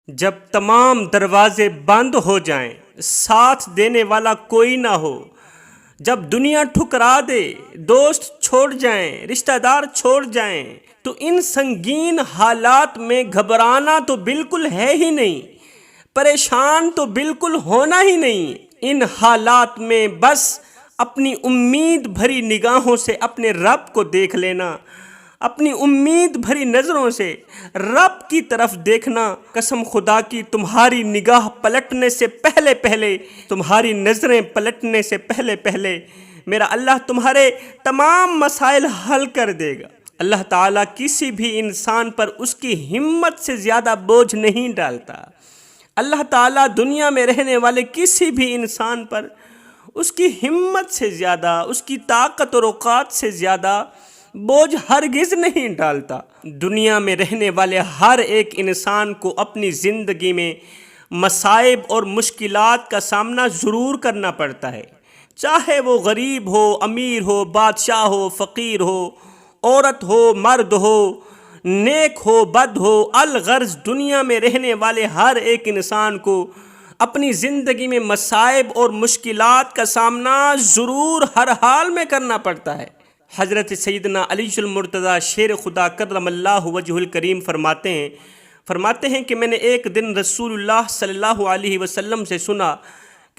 جب تمام دروازے بند ہو جائیں، ساتھ دینے والا کوئی نہ ہو، جب دنیا ٹھکرا دے، دوست چھوڑ جائیں، رشتہ دار چھوڑ جائیں، تو ان سنگین حالات میں گھبرانا تو بالکل ہے ہی نہیں، پریشان تو بالکل ہونا ہی نہیں۔ ان حالات میں بس اپنی امید بھری نگاہوں سے اپنے رب کو دیکھ لینا، اپنی امید بھری نظروں سے رب کی طرف دیکھنا۔ قسم خدا کی تمہاری نگاہ پلٹنے سے پہلے تمہاری نظریں پلٹنے سے پہلے میرا اللہ تمہارے تمام مسائل حل کر دے گا۔ اللہ تعالیٰ کسی بھی انسان پر اس کی ہمت سے زیادہ بوجھ نہیں ڈالتا۔ اللہ تعالیٰ دنیا میں رہنے والے کسی بھی انسان پر اس کی ہمت سے زیادہ، اس کی طاقت اور اوقات سے زیادہ بوجھ ہرگز نہیں ڈالتا۔ دنیا میں رہنے والے ہر ایک انسان کو اپنی زندگی میں مصائب اور مشکلات کا سامنا ضرور کرنا پڑتا ہے، چاہے وہ غریب ہو، امیر ہو، بادشاہ ہو، فقیر ہو، عورت ہو، مرد ہو، نیک ہو، بد ہو، الغرض دنیا میں رہنے والے ہر ایک انسان کو اپنی زندگی میں مصائب اور مشکلات کا سامنا ضرور ہر حال میں کرنا پڑتا ہے۔ حضرت سیدنا علی المرتضیٰ شیر خدا کرم اللہ وجہ الکریم فرماتے ہیں کہ میں نے ایک دن رسول اللہ صلی اللہ علیہ وسلم سے سنا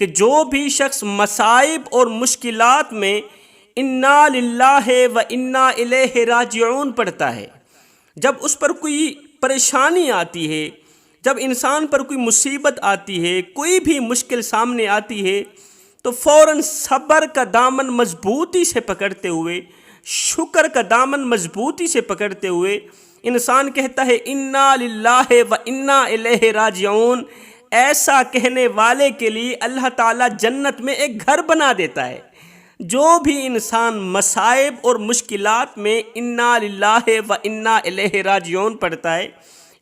کہ جو بھی شخص مصائب اور مشکلات میں انا للہ و انا الیہ راجعون پڑھتا ہے، جب اس پر کوئی پریشانی آتی ہے، جب انسان پر کوئی مصیبت آتی ہے، کوئی بھی مشکل سامنے آتی ہے، تو فوراً صبر کا دامن مضبوطی سے پکڑتے ہوئے، شکر کا دامن مضبوطی سے پکڑتے ہوئے انسان کہتا ہے انا للہ و انا الیہ راجعون۔ ایسا کہنے والے کے لیے اللہ تعالیٰ جنت میں ایک گھر بنا دیتا ہے۔ جو بھی انسان مصائب اور مشکلات میں انا للہ و انا الیہ راجعون پڑھتا ہے،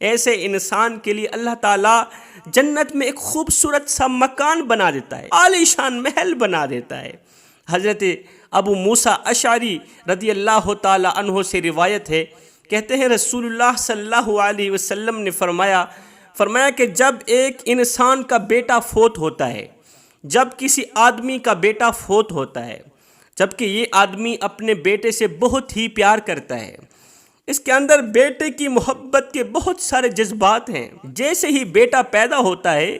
ایسے انسان کے لیے اللہ تعالیٰ جنت میں ایک خوبصورت سا مکان بنا دیتا ہے، عالی شان محل بنا دیتا ہے۔ حضرت ابو موسیٰ اشعری رضی اللہ تعالیٰ عنہ سے روایت ہے، کہتے ہیں رسول اللہ صلی اللہ علیہ وسلم نے فرمایا کہ جب ایک انسان کا بیٹا فوت ہوتا ہے، جب کسی آدمی کا بیٹا فوت ہوتا ہے، جبکہ یہ آدمی اپنے بیٹے سے بہت ہی پیار کرتا ہے، اس کے اندر بیٹے کی محبت کے بہت سارے جذبات ہیں۔ جیسے ہی بیٹا پیدا ہوتا ہے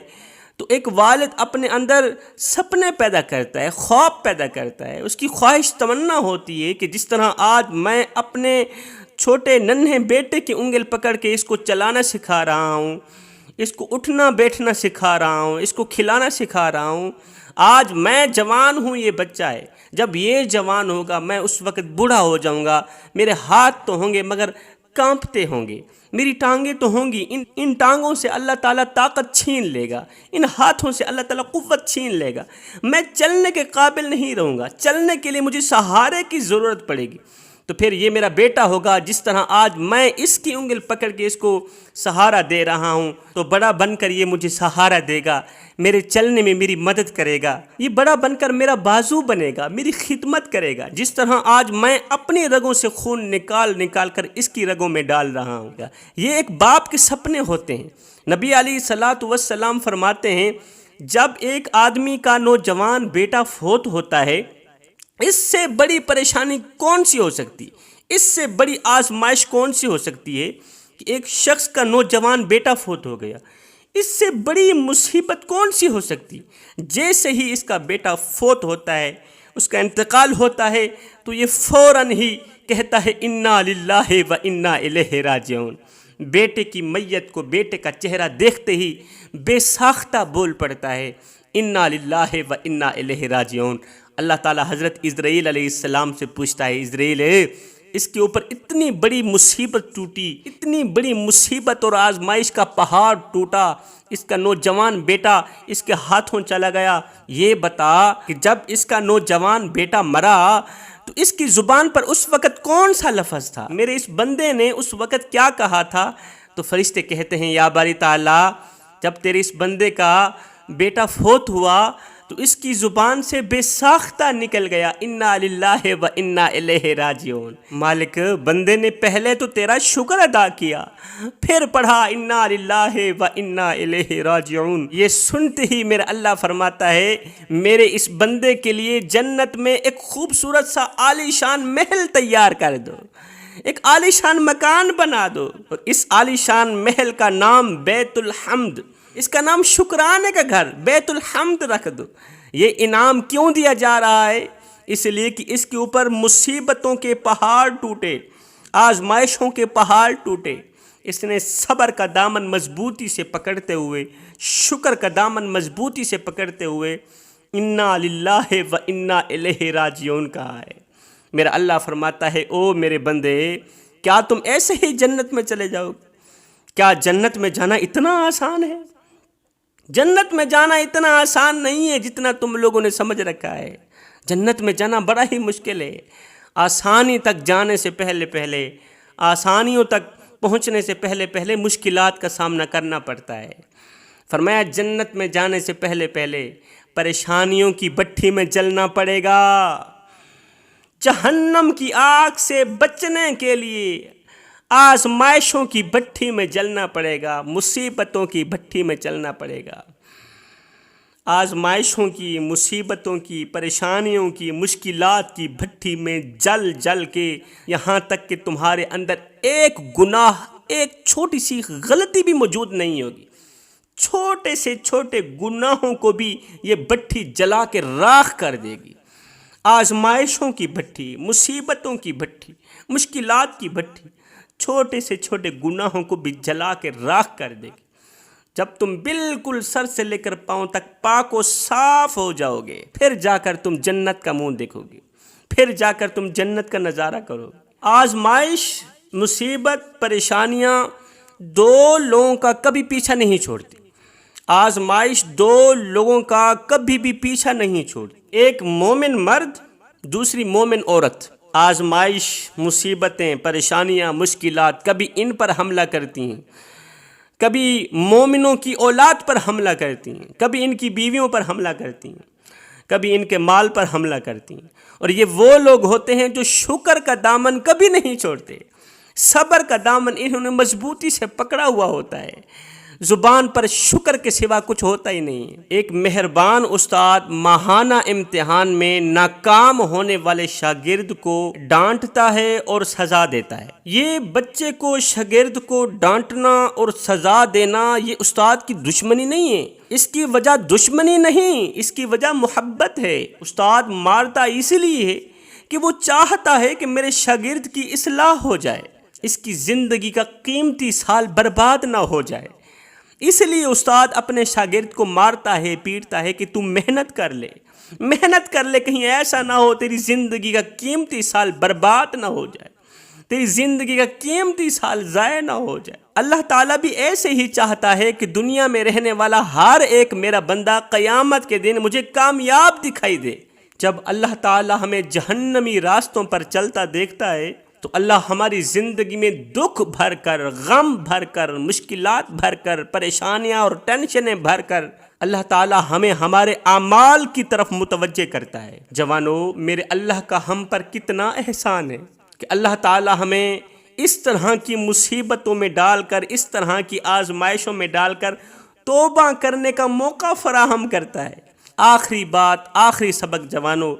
تو ایک والد اپنے اندر سپنے پیدا کرتا ہے، خواب پیدا کرتا ہے، اس کی خواہش تمنا ہوتی ہے کہ جس طرح آج میں اپنے چھوٹے ننھے بیٹے کی انگل پکڑ کے اس کو چلانا سکھا رہا ہوں، اس کو اٹھنا بیٹھنا سکھا رہا ہوں، اس کو کھلانا سکھا رہا ہوں، آج میں جوان ہوں، یہ بچہ ہے، جب یہ جوان ہوگا میں اس وقت بوڑھا ہو جاؤں گا، میرے ہاتھ تو ہوں گے مگر کانپتے ہوں گے، میری ٹانگیں تو ہوں گی، ان ٹانگوں سے اللہ تعالیٰ طاقت چھین لے گا، ان ہاتھوں سے اللہ تعالیٰ قوت چھین لے گا، میں چلنے کے قابل نہیں رہوں گا، چلنے کے لیے مجھے سہارے کی ضرورت پڑے گی۔ تو پھر یہ میرا بیٹا ہوگا، جس طرح آج میں اس کی انگل پکڑ کے اس کو سہارا دے رہا ہوں، تو بڑا بن کر یہ مجھے سہارا دے گا، میرے چلنے میں میری مدد کرے گا، یہ بڑا بن کر میرا بازو بنے گا، میری خدمت کرے گا، جس طرح آج میں اپنی رگوں سے خون نکال کر اس کی رگوں میں ڈال رہا ہوں۔ یہ ایک باپ کے سپنے ہوتے ہیں۔ نبی علیہ الصلوۃ والسلام فرماتے ہیں جب ایک آدمی کا نوجوان بیٹا فوت ہوتا ہے، اس سے بڑی پریشانی کون سی ہو سکتی، اس سے بڑی آزمائش کون سی ہو سکتی ہے کہ ایک شخص کا نوجوان بیٹا فوت ہو گیا، اس سے بڑی مصیبت کون سی ہو سکتی۔ جیسے ہی اس کا بیٹا فوت ہوتا ہے، اس کا انتقال ہوتا ہے، تو یہ فوراً ہی کہتا ہے انا للہ و انا الیہ راجعون۔ بیٹے کی میت کو، بیٹے کا چہرہ دیکھتے ہی بے ساختہ بول پڑتا ہے انا للہ و انا الیہ راجعون۔ اللہ تعالیٰ حضرت اسرائیل علیہ السلام سے پوچھتا ہے اسرائیل، اس کے اوپر اتنی بڑی مصیبت ٹوٹی، اتنی بڑی مصیبت اور آزمائش کا پہاڑ ٹوٹا، اس کا نوجوان بیٹا اس کے ہاتھوں چلا گیا، یہ بتا کہ جب اس کا نوجوان بیٹا مرا تو اس کی زبان پر اس وقت کون سا لفظ تھا، میرے اس بندے نے اس وقت کیا کہا تھا؟ تو فرشتے کہتے ہیں یا باری تعالیٰ، جب تیرے اس بندے کا بیٹا فوت ہوا تو اس کی زبان سے بے ساختہ نکل گیا انا للہ و انا الیہ راجعون۔ مالک بندے نے پہلے تو تیرا شکر ادا کیا، پھر پڑھا انا للہ و انا الیہ راجعون۔ یہ سنتے ہی میرا اللہ فرماتا ہے میرے اس بندے کے لیے جنت میں ایک خوبصورت سا عالی شان محل تیار کر دو، ایک عالی شان مکان بنا دو، اور اس عالی شان محل کا نام بیت الحمد، اس کا نام شکرانے کا گھر بیت الحمد رکھ دو۔ یہ انعام کیوں دیا جا رہا ہے؟ اس لیے کہ اس کے اوپر مصیبتوں کے پہاڑ ٹوٹے، آزمائشوں کے پہاڑ ٹوٹے، اس نے صبر کا دامن مضبوطی سے پکڑتے ہوئے، شکر کا دامن مضبوطی سے پکڑتے ہوئے انا للہ و انا الیہ راجعون کہا ہے۔ میرا اللہ فرماتا ہے او میرے بندے، کیا تم ایسے ہی جنت میں چلے جاؤ؟ کیا جنت میں جانا اتنا آسان ہے؟ جنت میں جانا اتنا آسان نہیں ہے جتنا تم لوگوں نے سمجھ رکھا ہے۔ جنت میں جانا بڑا ہی مشکل ہے۔ آسانی تک جانے سے پہلے آسانیوں تک پہنچنے سے پہلے مشکلات کا سامنا کرنا پڑتا ہے۔ فرمایا جنت میں جانے سے پہلے پریشانیوں کی بھٹی میں جلنا پڑے گا، جہنم کی آگ سے بچنے کے لیے آزمائشوں کی بھٹی میں جلنا پڑے گا، مصیبتوں کی بھٹی میں چلنا پڑے گا، آزمائشوں کی، مصیبتوں کی، پریشانیوں کی، مشکلات کی بھٹی میں جل جل کے یہاں تک کہ تمہارے اندر ایک گناہ، ایک چھوٹی سی غلطی بھی موجود نہیں ہوگی۔ چھوٹے سے چھوٹے گناہوں کو بھی یہ بھٹی جلا کے راکھ کر دے گی۔ آزمائشوں کی بھٹی، مصیبتوں کی بھٹی، مشکلات کی بھٹی چھوٹے سے چھوٹے گناہوں کو بھی جلا کے راکھ کر دے گی۔ جب تم بالکل سر سے لے کر پاؤں تک پاک و صاف ہو جاؤ گے، پھر جا کر تم جنت کا منہ دیکھو گے، پھر جا کر تم جنت کا نظارہ کرو گے۔ آزمائش، مصیبت، پریشانیاں دو لوگوں کا کبھی پیچھا نہیں چھوڑتی۔ آزمائش دو لوگوں کا کبھی بھی پیچھا نہیں چھوڑتی، ایک مومن مرد، دوسری مومن عورت۔ آزمائش، مصیبتیں، پریشانیاں، مشکلات کبھی ان پر حملہ کرتی ہیں، کبھی مومنوں کی اولاد پر حملہ کرتی ہیں، کبھی ان کی بیویوں پر حملہ کرتی ہیں، کبھی ان کے مال پر حملہ کرتی ہیں۔ اور یہ وہ لوگ ہوتے ہیں جو شکر کا دامن کبھی نہیں چھوڑتے، صبر کا دامن انہوں نے مضبوطی سے پکڑا ہوا ہوتا ہے، زبان پر شکر کے سوا کچھ ہوتا ہی نہیں ہے۔ ایک مہربان استاد ماہانہ امتحان میں ناکام ہونے والے شاگرد کو ڈانٹتا ہے اور سزا دیتا ہے۔ یہ بچے کو، شاگرد کو ڈانٹنا اور سزا دینا یہ استاد کی دشمنی نہیں ہے، اس کی وجہ دشمنی نہیں، اس کی وجہ محبت ہے۔ استاد مارتا اس لیے ہے کہ وہ چاہتا ہے کہ میرے شاگرد کی اصلاح ہو جائے، اس کی زندگی کا قیمتی سال برباد نہ ہو جائے، اس لیے استاد اپنے شاگرد کو مارتا ہے، پیٹتا ہے کہ تم محنت کر لے، کہیں ایسا نہ ہو تیری زندگی کا قیمتی سال برباد نہ ہو جائے، تیری زندگی کا قیمتی سال ضائع نہ ہو جائے۔ اللہ تعالیٰ بھی ایسے ہی چاہتا ہے کہ دنیا میں رہنے والا ہر ایک میرا بندہ قیامت کے دن مجھے کامیاب دکھائی دے۔ جب اللہ تعالیٰ ہمیں جہنمی راستوں پر چلتا دیکھتا ہے تو اللہ ہماری زندگی میں دکھ بھر کر، غم بھر کر، مشکلات بھر کر، پریشانیاں اور ٹینشنیں بھر کر اللہ تعالیٰ ہمیں ہمارے اعمال کی طرف متوجہ کرتا ہے۔ جوانو، میرے اللہ کا ہم پر کتنا احسان ہے کہ اللہ تعالیٰ ہمیں اس طرح کی مصیبتوں میں ڈال کر، اس طرح کی آزمائشوں میں ڈال کر توبہ کرنے کا موقع فراہم کرتا ہے۔ آخری بات، آخری سبق جوانو،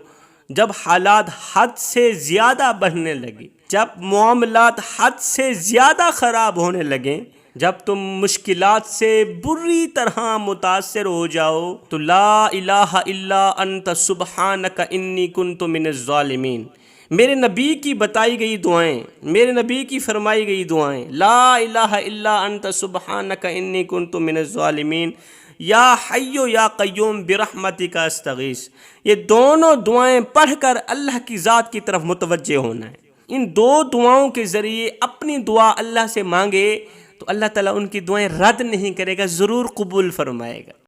جب حالات حد سے زیادہ بڑھنے لگے، جب معاملات حد سے زیادہ خراب ہونے لگیں، جب تم مشکلات سے بری طرح متاثر ہو جاؤ تو لا الہ الا انت سبحانک انی کنت من الظالمین، میرے نبی کی بتائی گئی دعائیں، میرے نبی کی فرمائی گئی دعائیں، لا الہ الا انت سبحانک انی کنت من الظالمین، یا حی یا قیوم برحمتک استغیث، یہ دونوں دعائیں پڑھ کر اللہ کی ذات کی طرف متوجہ ہونا ہے۔ ان دو دعاؤں کے ذریعے اپنی دعا اللہ سے مانگے تو اللہ تعالیٰ ان کی دعائیں رد نہیں کرے گا، ضرور قبول فرمائے گا۔